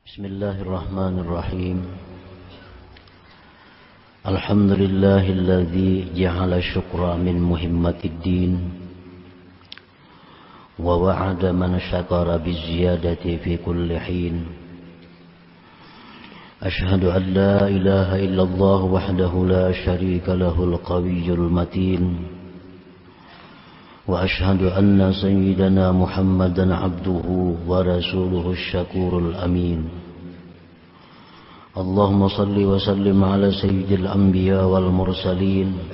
Bismillahirrahmanirrahim. Alhamdulillahilladzi ja'ala syukra min muhimmatid din wa wa'ada man syakara biziyadati fi kulli hin. Ashhadu an la ilaha illallah wahdahu la syarika lahul qawiyyul matin. Wa ashhadu anna sayyidana Muhammadan abduhu wa rasuluhu syakurul amin. Allahumma salli wa sallim ala sayyidil anbiya wal mursalin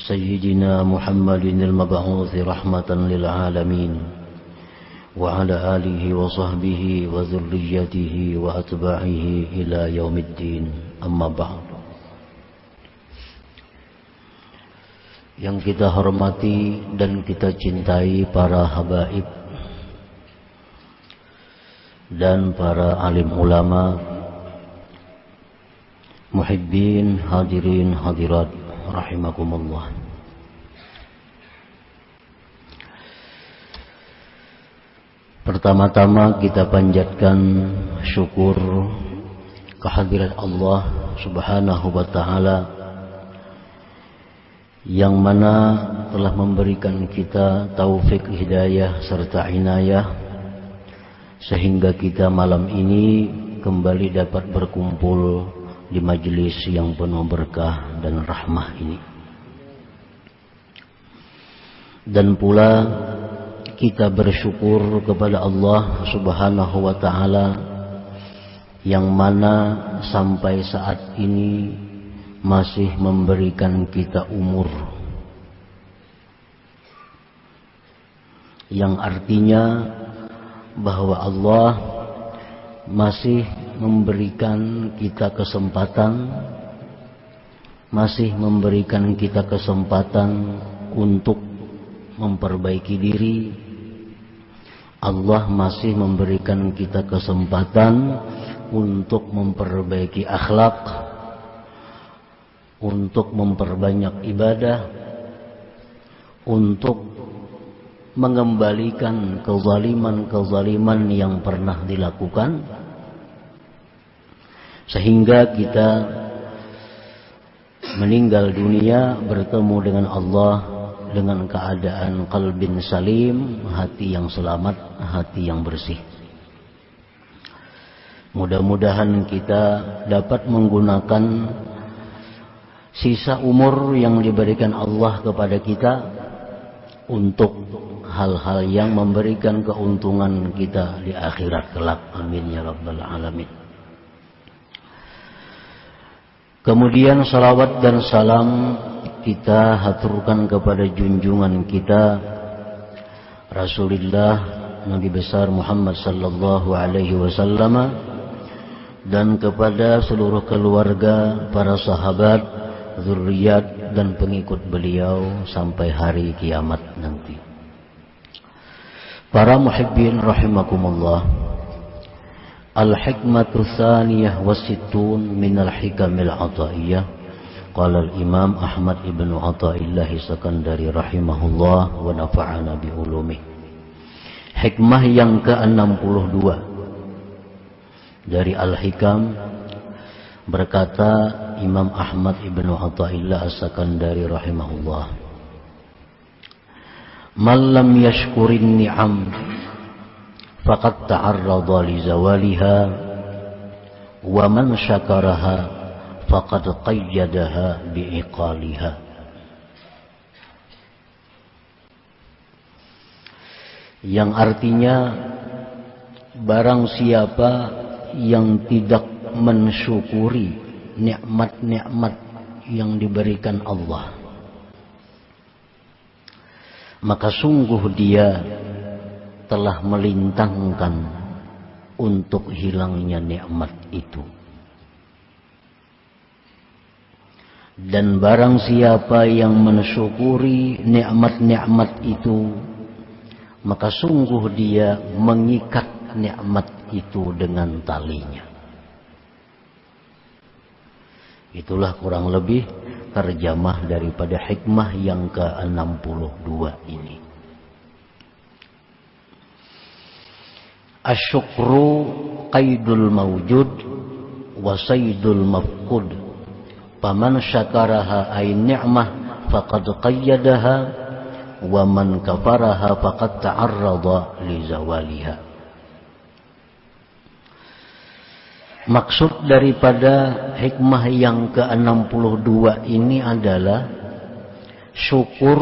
sayyidina Muhammadin al-mab'uuthi rahmatan lil alamin wa ala alihi wa sahbihi wa dhurriyyatihi wa atba'ihi ila yaumiddin. Amma ba'du. Yang kita hormati dan kita cintai para habaib dan para alim ulama, muhibbin, hadirin, hadirat, rahimakumullah. Pertama-tama kita panjatkan syukur kehadirat Allah Subhanahu wa ta'ala yang mana telah memberikan kita taufik, hidayah serta inayah sehingga kita malam ini kembali dapat berkumpul di majelis yang penuh berkah dan rahmah ini. Dan pula kita bersyukur kepada Allah Subhanahu wa ta'ala yang mana sampai saat ini masih memberikan kita umur, yang artinya bahwa Allah masih memberikan kita kesempatan, masih memberikan kita kesempatan untuk memperbaiki diri. Allah masih memberikan kita kesempatan untuk memperbaiki akhlak, untuk memperbanyak ibadah, untuk mengembalikan kezaliman-kezaliman yang pernah dilakukan, sehingga kita meninggal dunia bertemu dengan Allah dengan keadaan qalbin salim, hati yang selamat, hati yang bersih. Mudah-mudahan kita dapat menggunakan sisa umur yang diberikan Allah kepada kita untuk hal-hal yang memberikan keuntungan kita di akhirat kelak. Amin ya rabbal alamin. Kemudian salawat dan salam kita haturkan kepada junjungan kita Rasulullah Nabi besar Muhammad sallallahu alaihi wasallam dan kepada seluruh keluarga, para sahabat, zurriyat dan pengikut beliau sampai hari kiamat nanti. Para muhibbin rahimakumullah. Al-hikmatu tsaniyah wasittun minal hikamil ataiyah. Qala al-Imam Ahmad ibn Athaillah Sakandari rahimahullah wa nafa'ana bi ulumih. Hikmah yang ke-62 dari Al-Hikam, berkata Imam Ahmad ibn Athaillah Sakandari rahimahullah, man lam yashkurin ni'am faqad ta'arrada li zawaliha wa man syakaraha faqad qayyadaha bi'iqaliha. Yang artinya, barang siapa yang tidak mensyukuri nikmat-nikmat yang diberikan Allah, maka sungguh dia telah melintangkan untuk hilangnya nikmat itu. Dan barang siapa yang mensyukuri nikmat-nikmat itu, maka sungguh dia mengikat nikmat itu dengan talinya. Itulah kurang lebih terjemah daripada hikmah yang ke-62 ini. Asyukru qaidul mawjud wa saydul mafqud. Faman syakaraha ay ni'mah faqad qayyadaha wa man kafaraha faqad ta'arrada li zawaliha. Maksud daripada hikmah yang ke-62 ini adalah syukur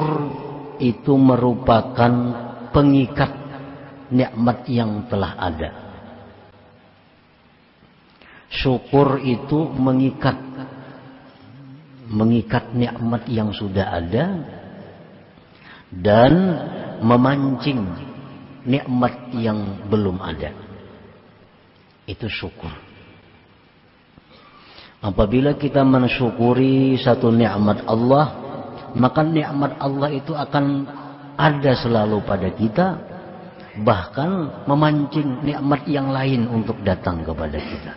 itu merupakan pengikat nikmat yang telah ada. Syukur itu mengikat nikmat yang sudah ada dan memancing nikmat yang belum ada. Itu syukur. Apabila kita mensyukuri satu nikmat Allah, maka nikmat Allah itu akan ada selalu pada kita, bahkan memancing nikmat yang lain untuk datang kepada kita.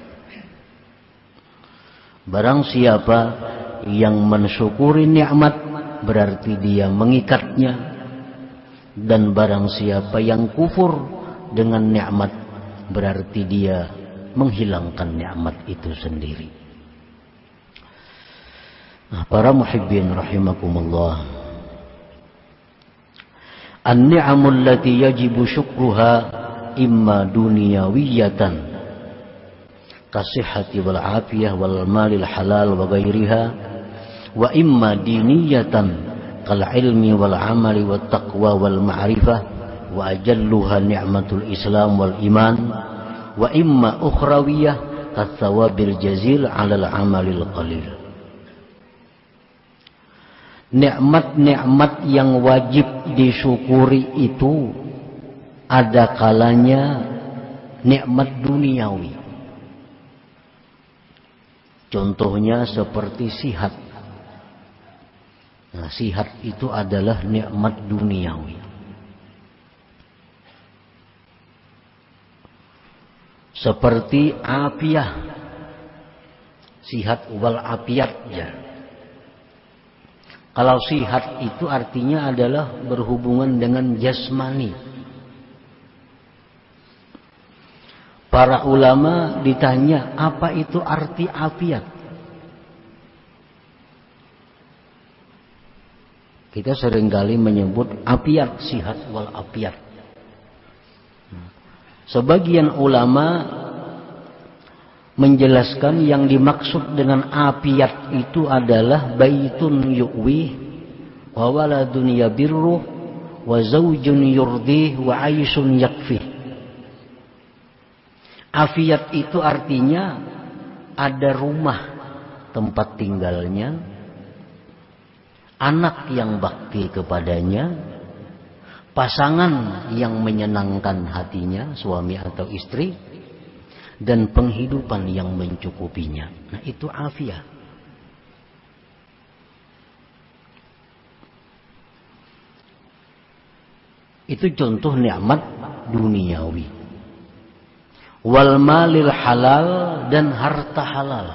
Barang siapa yang mensyukuri nikmat, berarti dia mengikatnya. Dan barang siapa yang kufur dengan nikmat, berarti dia menghilangkan nikmat itu sendiri. Nah, para muhibbin rahimakumullah, an-ni'amul lati yajibu syukruha imma dunyawiyatan kasihhati wal afiyah wal malil halal wa ghairiha, wa imma diniyatan kal ilmi wal amali wat taqwa wal ma'rifah wa ajalluha ni'matul islam wal iman, wa imma ukhrawiyah kat thawabil jazil 'alal amalil qalil. Nikmat-nikmat yang wajib disyukuri itu ada kalanya nikmat duniawi. Contohnya seperti sihat. Nah, sihat itu adalah nikmat duniawi. Seperti afiah. Sihat wal afiat ya. Kalau sihat itu artinya adalah berhubungan dengan jasmani. Para ulama ditanya, apa itu arti afiat? Kita seringkali menyebut afiat, sihat wal afiat. Sebagian ulama menjelaskan yang dimaksud dengan afiat itu adalah baitun yu'wi wa waladun yabirru wa zawjun yurdih wa aisyun yakfih. Afiat itu artinya ada rumah tempat tinggalnya, anak yang bakti kepadanya, pasangan yang menyenangkan hatinya, suami atau istri, dan penghidupan yang mencukupinya. Nah, itu afiat. Itu contoh nikmat duniawi. Wal malil halal, dan harta halal.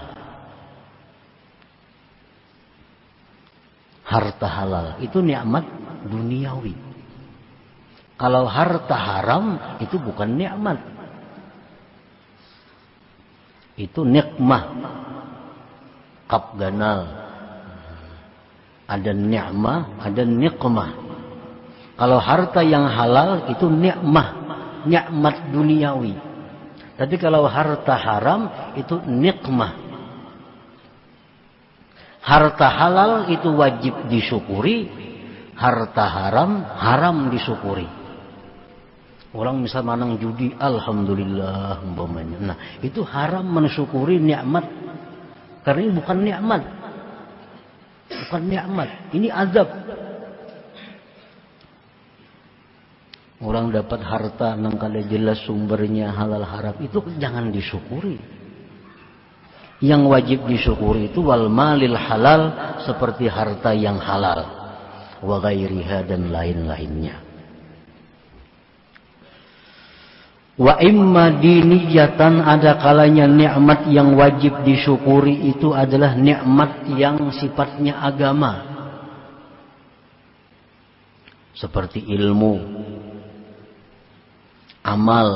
Harta halal itu nikmat duniawi. Kalau harta haram itu bukan nikmat. Itu nikmah, kaf ganal. Ada ni'mah, ada nikmah. Kalau harta yang halal itu nikmah, nikmat duniawi. Tapi kalau harta haram itu nikmah. Harta halal itu wajib disyukuri, harta haram haram disyukuri. Orang misal manang judi, alhamdulillah umpamanya. Nah, itu haram mensyukuri nikmat. Karena ini bukan nikmat. Bukan nikmat, ini azab. Orang dapat harta nang kada jelas sumbernya halal haram, itu jangan disyukuri. Yang wajib disyukuri itu wal malil halal, seperti harta yang halal, wa ghairiha, dan lain-lainnya. Wa imma diniyatan, ada kalanya nikmat yang wajib disyukuri itu adalah nikmat yang sifatnya agama. Seperti ilmu, amal,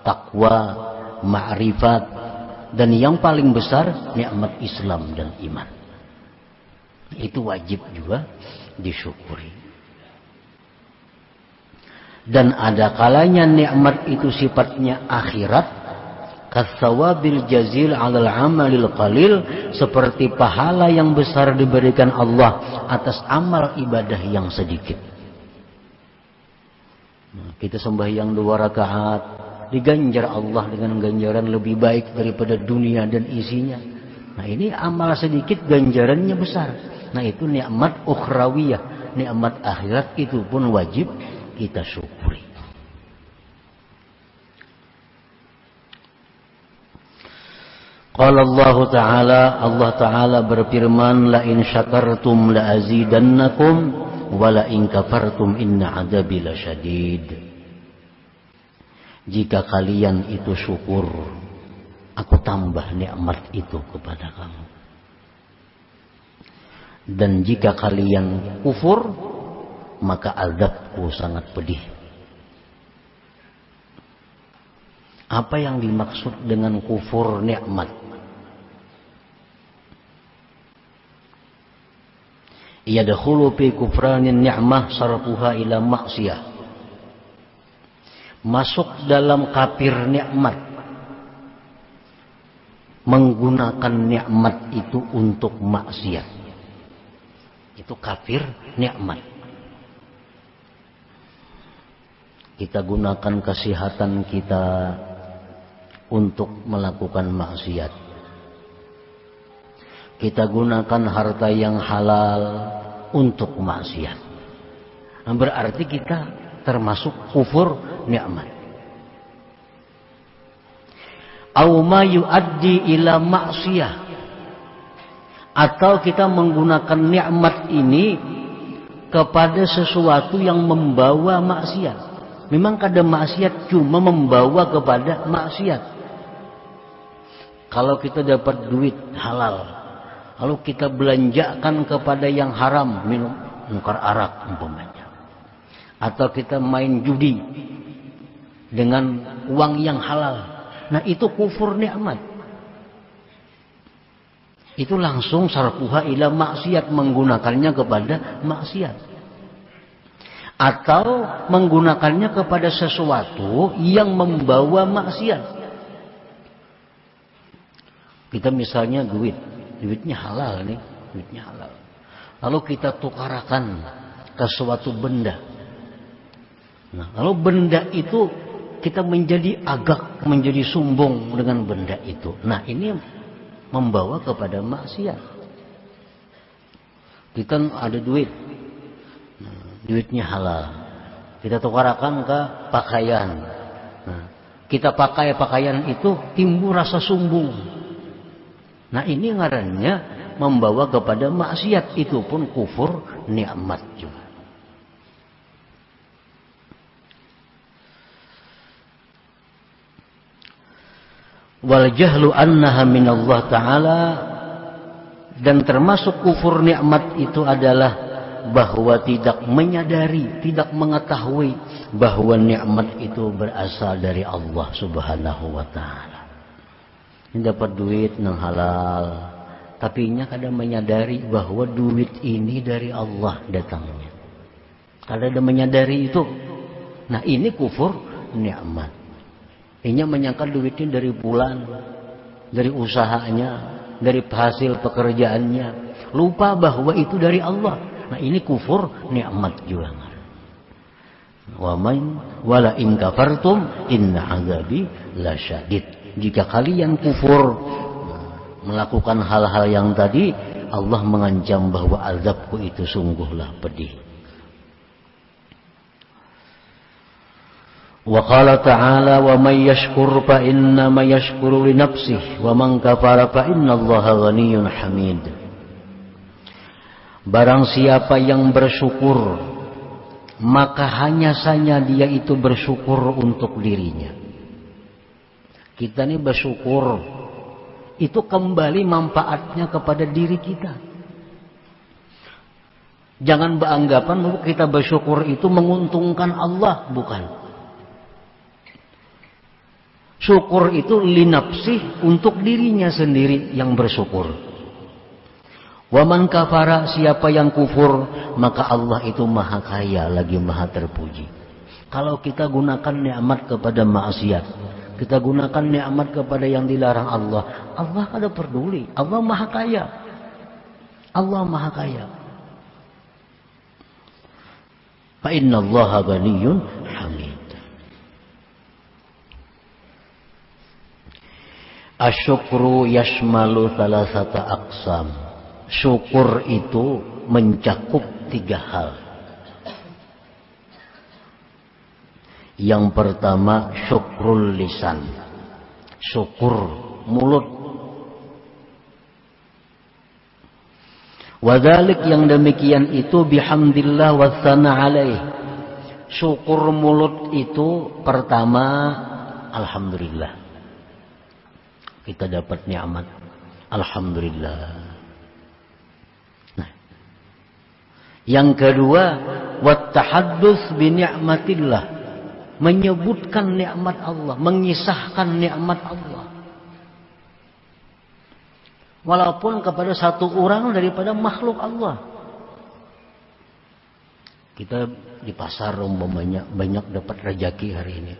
takwa, ma'rifat, dan yang paling besar nikmat Islam dan iman. Itu wajib juga disyukuri. Dan ada kalanya nikmat itu sifatnya akhirat, kasawabil jazil 'alal 'amalil qalil, seperti pahala yang besar diberikan Allah atas amal ibadah yang sedikit. Kita sembahyang 2 rakaat, diganjar Allah dengan ganjaran lebih baik daripada dunia dan isinya. Nah, ini amal sedikit ganjarannya besar. Nah, itu nikmat ukhrawiyah, nikmat akhirat, itu pun wajib kita syukuri. Qala Allah Ta'ala berfirman, la in syakartum la azidannakum wa la in kafartum inna adzabi lasyadid. Jika kalian itu syukur, aku tambah nikmat itu kepada kamu. Dan jika kalian kufur, maka azabku sangat pedih. Apa yang dimaksud dengan kufur nikmat? Yadkhulu fi kufranin ni'mah sarfuha ila maksiyah. Masuk dalam kafir nikmat, menggunakan nikmat itu untuk maksiat. Itu kafir nikmat. Kita gunakan kesehatan kita untuk melakukan maksiat. Kita gunakan harta yang halal untuk maksiat. Nah, berarti kita termasuk kufur nikmat. Au ma yuaddi ila maksiyah, atau kita menggunakan nikmat ini kepada sesuatu yang membawa maksiat. Memang kadang maksiat cuma membawa kepada maksiat. Kalau kita dapat duit halal, lalu kita belanjakan kepada yang haram, minum nukar arak umpamanya, atau kita main judi dengan uang yang halal, nah itu kufur nikmat. Itu langsung sarfuha ila maksiat, menggunakannya kepada maksiat. Atau menggunakannya kepada sesuatu yang membawa maksiat. Kita misalnya duitnya halal nih, duitnya halal. Lalu kita tukarakan ke suatu benda. Nah, lalu benda itu kita menjadi agak, menjadi sombong dengan benda itu. Nah, ini membawa kepada maksiat. Kita ada duit, duitnya halal, kita tukarakan ke pakaian. Nah, kita pakai pakaian itu timbul rasa sombong. Nah, ini ngarannya membawa kepada maksiat, itu pun kufur nikmat juga. Wal jahlu annaha minallah ta'ala, dan termasuk kufur nikmat itu adalah bahwa tidak menyadari, tidak mengetahui bahwa nikmat itu berasal dari Allah Subhanahu wa ta'ala. Ini dapat duit yang halal, tapi nya kadang menyadari bahwa duit ini dari Allah datangnya. Kadang menyadari itu. Nah, ini kufur nikmat. Inya menyangka duitnya dari bulan, dari usahanya, dari hasil pekerjaannya, lupa bahwa itu dari Allah. Nah, ini kufur nikmat juga. Wa man wala in kafartum inna azabi lasyadid. Jika kalian kufur melakukan hal-hal yang tadi, Allah mengancam bahwa azabku itu sungguhlah pedih. Wa qala ta'ala wa may yashkur fa inna ma yashkuru li nafsihi wa man kafara fa innallaha ghaniyyun hamid. Barang siapa yang bersyukur, maka hanya saja dia itu bersyukur untuk dirinya. Kita ini bersyukur, itu kembali manfaatnya kepada diri kita. Jangan beranggapan bahwa kita bersyukur itu menguntungkan Allah, bukan. Syukur itu linapsih, untuk dirinya sendiri yang bersyukur. Wa man kafara, siapa yang kufur, maka Allah itu maha kaya lagi maha terpuji. Kalau kita gunakan nikmat kepada maksiat, kita gunakan nikmat kepada yang dilarang Allah, Allah kada peduli. Allah maha kaya. Allah maha kaya. Fa innallaha ghaniyyun hamid. Asyukru yashmalu thalathata aqsam. Syukur itu mencakup 3 hal. Yang pertama syukrul lisan. Syukur mulut. Wadhalik, yang demikian itu bihamdillah wa tsana alaih. Syukur mulut itu pertama alhamdulillah. Kita dapat nikmat, alhamdulillah. Nah, yang kedua, wat tahadduts bi ni'matillah, menyebutkan nikmat Allah, mengisahkan nikmat Allah. Walaupun kepada satu orang daripada makhluk Allah. Kita di pasar umpamanya banyak dapat rezeki hari ini.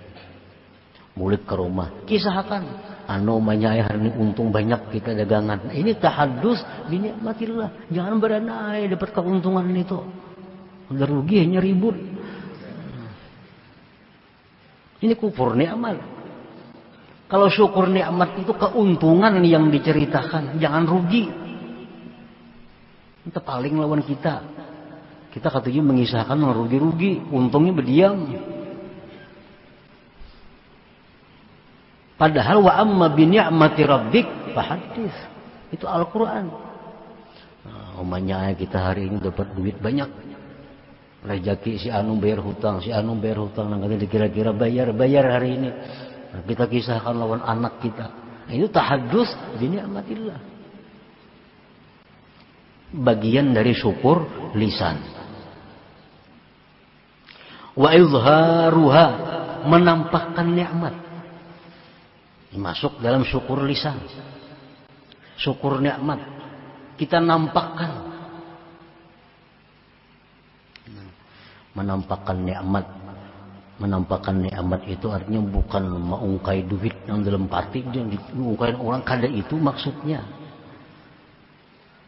Mulik ke rumah, kisahkan, anu manyai hari ini untung banyak kita dagangan. Ini tahadus bi nikmatillah. Jangan beranai dapat keuntungan itu. Udah rugi hanya ribut. Ini kufur nikmat. Kalau syukur nikmat itu keuntungan yang diceritakan, jangan rugi. Itu paling lawan kita. Kita katanya mengisahkan rugi-rugi, untungnya berdiam. Padahal wa amma bi ni'mati rabbik fahaddits. Itu Al-Qur'an. Nah, umumnya kita hari ini dapat duit banyak. Rezeki si anu bayar hutang, si anu bayar hutang, nanti dikira-kira bayar hari ini. Nah, kita kisahkan lawan anak kita. Nah, itu tahaddus bi ni'matillah. Bagian dari syukur lisan. Wa izharuha, menampakkan nikmat. Masuk dalam syukur lisan. Syukur nikmat kita nampakkan. Menampakkan nikmat. Menampakkan nikmat itu artinya bukan mengungkai duit yang dalam pati, yang diungkain orang, kada itu maksudnya.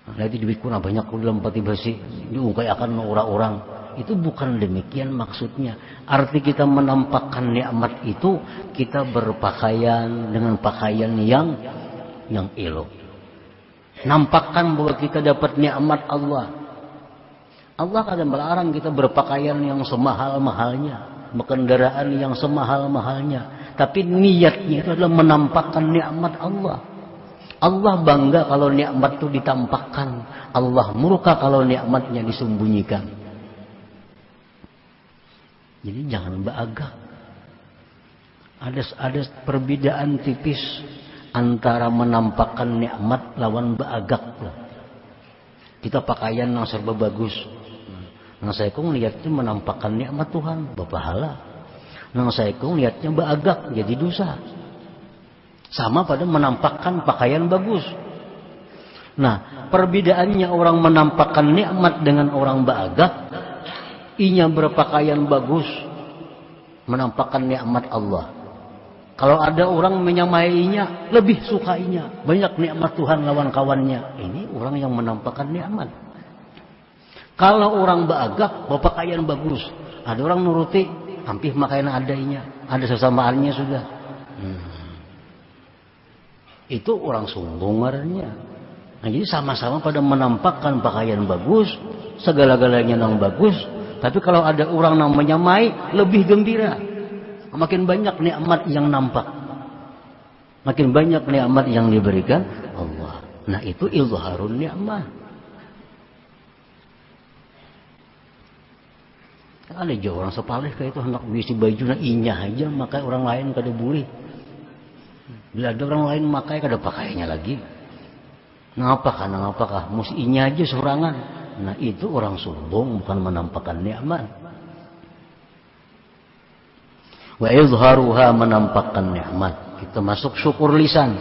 Nah, itu duit kurang banyak dalam pati basi diungkai akan orang-orang. Itu bukan demikian maksudnya. Arti kita menampakkan nikmat itu kita berpakaian dengan pakaian yang elok. Nampakkan bahwa kita dapat nikmat Allah. Allah kadang melarang kita berpakaian yang semahal-mahalnya, berkendaraan yang semahal-mahalnya. Tapi niatnya itu adalah menampakkan nikmat Allah. Allah bangga kalau nikmat itu ditampakkan. Allah murka kalau nikmatnya disembunyikan. Jadi jangan beagak. Ada perbedaan tipis antara menampakkan nikmat lawan beagak. Kita pakaian yang serba bagus. Nang saya kong lihatnya menampakkan nikmat Tuhan, berpahala. Nang saya kong lihatnya beagak, jadi dosa. Sama pada menampakkan pakaian bagus. Nah, perbedaannya orang menampakkan nikmat dengan orang beagak. Inya berpakaian bagus, menampakkan nikmat Allah. Kalau ada orang menyamainya, lebih sukainya. Banyak nikmat Tuhan lawan kawannya. Ini orang yang menampakkan nikmat. Kalau orang beagak, berpakaian bagus. Ada orang nuruti, hampir makaian adainya. Ada sesamaannya sudah. Itu orang sombong marahnya. Nah, jadi sama-sama pada menampakkan pakaian bagus, segala-galanya yang bagus. Tapi kalau ada orang yang menyamai, lebih gembira. Makin banyak nikmat yang nampak. Makin banyak nikmat yang diberikan Allah. Nah, itu izharun nikmat. Ada aja orang sepalih kayak itu hendak bisi baju na inya aja, makai orang lain kada boleh. Bila ada orang lain makai kada pakainya lagi. Ngapakah? Mesti inya aja sorangan. Nah, itu orang sombong, bukan menampakkan nikmat. Wa izharuha, menampakkan nikmat. Kita masuk syukur lisan.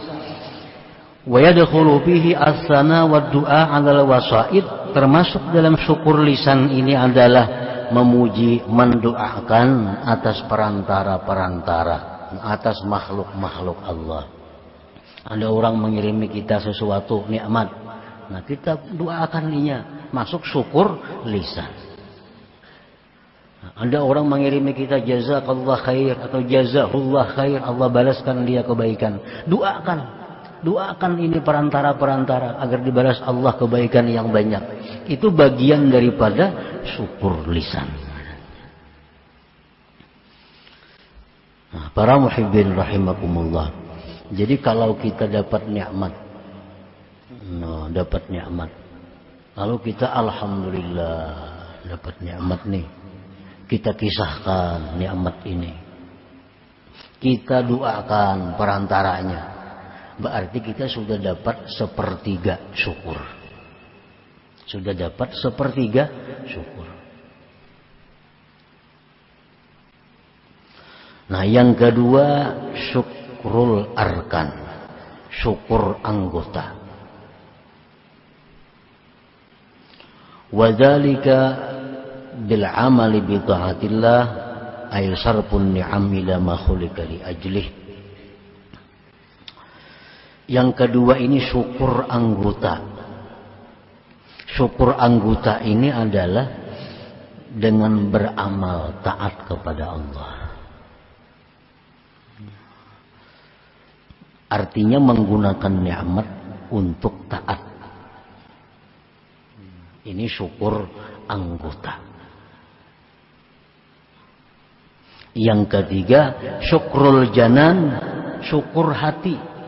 Wa yadkhulu fihi as-sana wa du'a 'alal wasaid. Termasuk dalam syukur lisan ini adalah memuji, mendoakan atas perantara-perantara, atas makhluk-makhluk Allah. Ada orang mengirimi kita sesuatu nikmat, nah kita doakannya, masuk syukur lisan. Ada orang mengirimi kita jazakallah khair atau jazahullah khair, Allah balaskan dia kebaikan. Doakan ini perantara-perantara agar dibalas Allah kebaikan yang banyak. Itu bagian daripada syukur lisan. Nah, para muhibbin rahimakumullah. Jadi kalau kita dapat nikmat, lalu kita alhamdulillah dapat nikmat nih. Kita kisahkan nikmat ini. Kita doakan perantaranya. Berarti kita sudah dapat sepertiga syukur. Nah, yang kedua syukrul arkan, syukur anggota. Wadzalika bil amali bi taatillah ay sarfun ni'am ila ma khuliqa li ajlih. Yang kedua ini syukur anggota. Syukur anggota ini adalah dengan beramal taat kepada Allah. Artinya menggunakan nikmat untuk taat. Ini syukur anggota. Yang ketiga syukrul janan, syukur hati.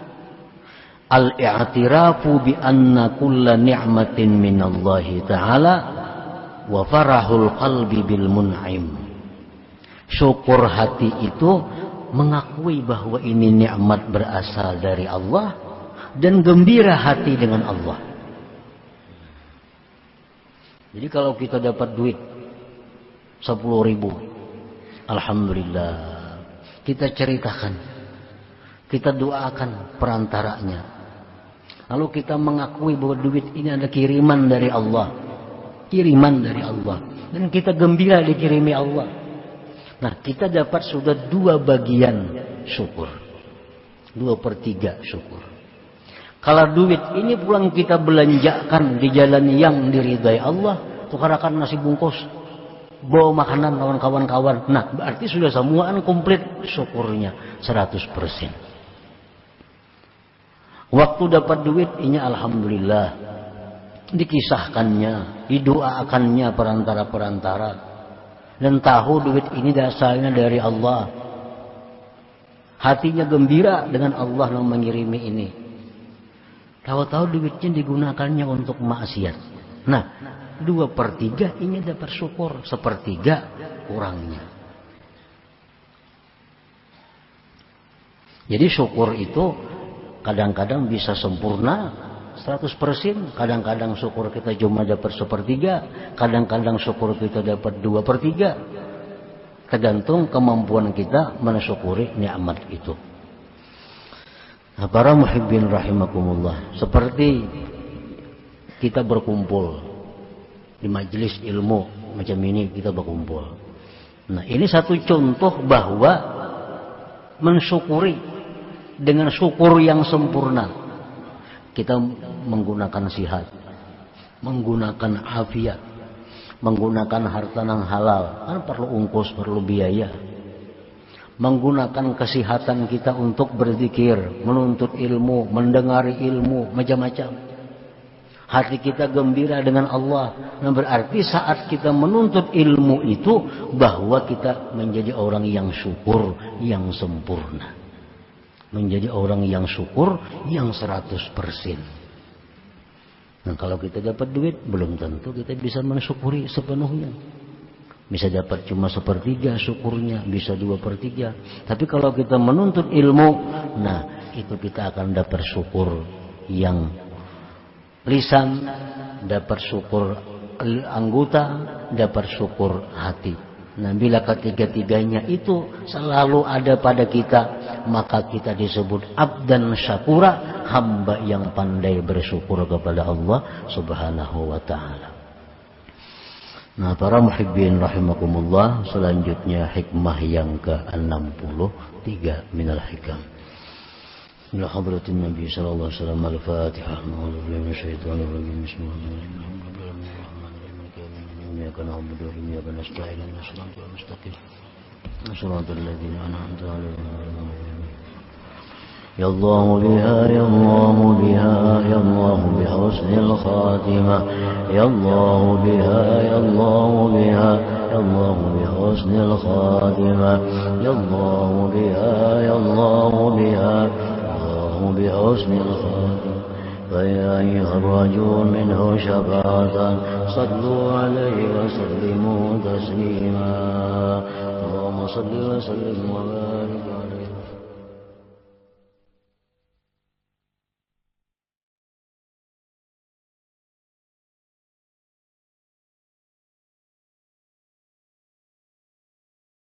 Al-i'tirafu bi anna kulla ni'matin minallahi ta'ala wa farahul qalbi bil mun'im. Syukur hati itu mengakui bahwa ini nikmat berasal dari Allah dan gembira hati dengan Allah. Jadi kalau kita dapat duit 10.000, alhamdulillah, kita ceritakan, kita doakan perantaranya. Lalu kita mengakui bahwa duit ini adalah kiriman dari Allah. Dan kita gembira dikirimi Allah. Nah, kita dapat sudah 2 bagian syukur. 2/3 syukur. Kalau duit ini pulang kita belanjakan di jalan yang diridai Allah, tukarakan nasi bungkus, bawa makanan kawan-kawan. Nah, berarti sudah semuaan komplit syukurnya 100%. Waktu dapat duit ini alhamdulillah, dikisahkannya, didoakannya perantara-perantara, dan tahu duit ini asalnya dari Allah. Hatinya gembira dengan Allah yang mengirimi ini. Tahu-tahu duitnya digunakannya untuk maksiat. Nah, 2/3 ini dapat syukur, 1/3 kurangnya. Jadi syukur itu kadang-kadang bisa sempurna 100%, kadang-kadang syukur kita cuma dapat 1/3, kadang-kadang syukur kita dapat 2/3. Tergantung kemampuan kita mensyukuri nikmat itu. Nah, para muhibbin rahimakumullah, seperti kita berkumpul di majelis ilmu macam ini, kita berkumpul. Nah, ini satu contoh bahwa mensyukuri dengan syukur yang sempurna. Kita menggunakan sihat, menggunakan afiat, menggunakan harta yang halal, kan perlu ongkos, perlu biaya. Menggunakan kesehatan kita untuk berzikir, menuntut ilmu, mendengari ilmu, macam-macam. Hati kita gembira dengan Allah. Nah, berarti saat kita menuntut ilmu itu bahwa kita menjadi orang yang syukur yang sempurna. Menjadi orang yang syukur yang 100%. Nah, kalau kita dapat duit, belum tentu kita bisa mensyukuri sepenuhnya. Bisa dapat cuma 1/3 syukurnya, bisa 2/3. Tapi kalau kita menuntut ilmu, nah itu kita akan dapat syukur yang lisan, dapat syukur anggota, dapat syukur hati. Nah, bila ketiga-tiganya itu selalu ada pada kita, maka kita disebut abdan syakura, hamba yang pandai bersyukur kepada Allah Subhanahu wa taala. Nah, para muhibbin rahimakumullah, selanjutnya hikmah yang ke-63 minal hikam. Ila hadratin Nabi sallallahu alaihi wasallam, al-Fatihah. A'udzu billahi minasyaitonir rajim. Bismillahirrahmanirrahim. إياك نعبد وإياك نستعين اهدنا الصراط المستقيم صراط الذين أنعمت عليهم يا الله بها يا الله بها يا الله بحسن الخاتمة يا الله بها يا الله بها يا الله بحسن الخاتمة يا الله بها يا الله بها يا الله بحسن الخاتمة فيا أيها الرجل منه شفاعة صلوا عليه وسلموا تسليما اللهم صل وسلم وبارك